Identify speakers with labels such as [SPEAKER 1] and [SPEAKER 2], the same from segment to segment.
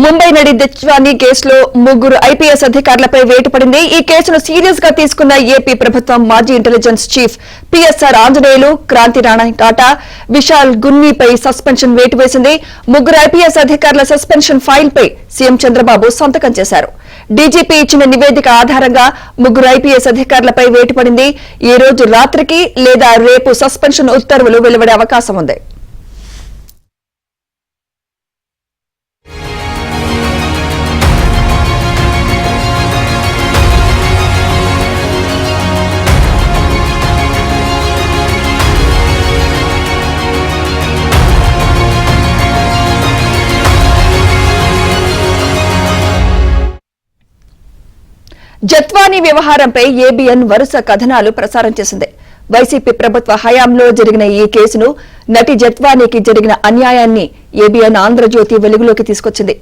[SPEAKER 1] ముంబై నడి దిచ్వానీ కేసులో ముగ్గురు ఐపీఎస్ అధికారులపై వేటు పడింది. ఈ కేసును సీరియస్ గా తీసుకున్న ఏపీ ప్రభుత్వం మాజీ intelligence chief PSR Anjaneyulu, Kranti Rana Tata, Vishal గున్నీపై సస్పెన్షన్ వేటు వేసింది. ముగ్గురు ఐపీఎస్ అధికారుల సస్పెన్షన్ ఫైల్ పై సీఎం చంద్రబాబు సంతకం చేశారు. డీజీపీ ఇచ్చిన నివేదిక ఆధారంగా ముగ్గురు ఐపీఎస్ అధికారులపై వేటు పడింది. ఈ రోజు రాత్రికి లేదా రేపు సస్పెన్షన్ ఉత్తర్వులు వెలువడే అవకాశం ఉంది. జత్వానీ వ్యవహారంపై ఏబీఎన్ వరుస కథనాలు ప్రసారం చేసింది. వైసీపీ ప్రభుత్వ హయాంలో జరిగిన ఈ కేసును, నటి జత్వానీకి జరిగిన అన్యాయాన్ని ఏబీఎన్ ఆంధ్రజ్యోతి వెలుగులోకి తీసుకొచ్చింది.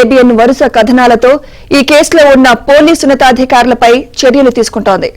[SPEAKER 1] ఏబీఎన్ వరుస కథనాలతో ఈ కేసులో ఉన్న పోలీసు ఉన్నతాధికారులపై చర్యలు తీసుకుంటోంది.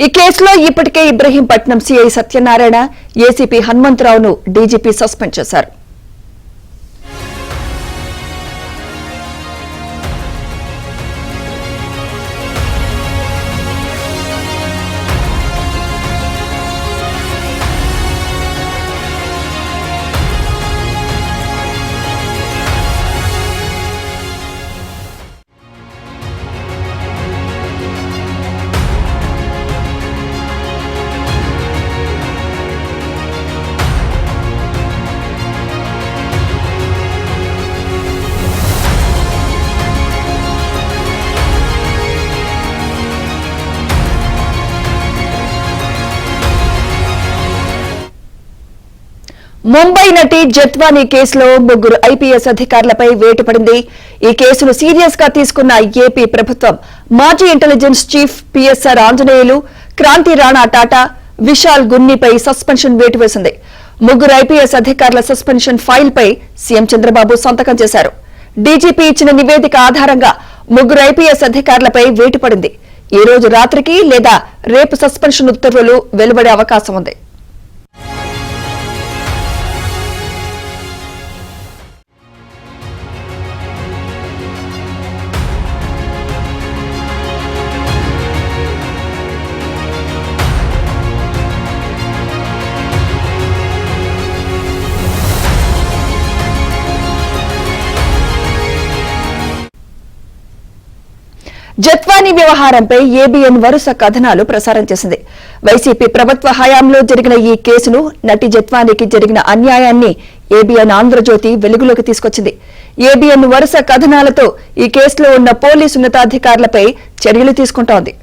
[SPEAKER 1] ఈ కేసులో ఇప్పటికే ఇబ్రహీంపట్నం సీఐ సత్యనారాయణ, ఏసీపీ హనుమంతరావును డీజీపీ సస్పెండ్ చేశారు. ముంబై నటి జత్వానీ కేసులో ముగ్గురు ఐపీఎస్ అధికారులపై వేటు పడింది. ఈ కేసును సీరియస్ గా తీసుకున్న ఏపీ ప్రభుత్వం మాజీ intelligence chief PSR Anjaneyulu, Kranti Rana Tata, Vishal గున్నీపై సస్పెన్షన్ వేటు వేసింది. ముగ్గురు ఐపీఎస్ అధికారుల సస్పెన్షన్ ఫైల్ పై సీఎం చంద్రబాబు సంతకం చేశారు. డీజీపీ ఇచ్చిన నివేదిక ఆధారంగా ముగ్గురు ఐపీఎస్ అధికారులపై వేటు పడింది. ఈ రోజు రాత్రికి లేదా రేపు సస్పెన్షన్ ఉత్తర్వులు వెలువడే అవకాశం ఉంది. జత్వానీ వ్యవహారంపై ఏబీఎన్ వరుస కథనాలు ప్రసారం చేసింది. వైసీపీ ప్రభుత్వ హయాంలో జరిగిన ఈ కేసును, నటి జత్వానీకి జరిగిన అన్యాయాన్ని ఏబీఎన్ ఆంధ్రజ్యోతి వెలుగులోకి తీసుకొచ్చింది. ఏబీఎన్ వరుస కథనాలతో ఈ కేసులో ఉన్న పోలీసు ఉన్నతాధికారులపై చర్యలు తీసుకుంటోంది.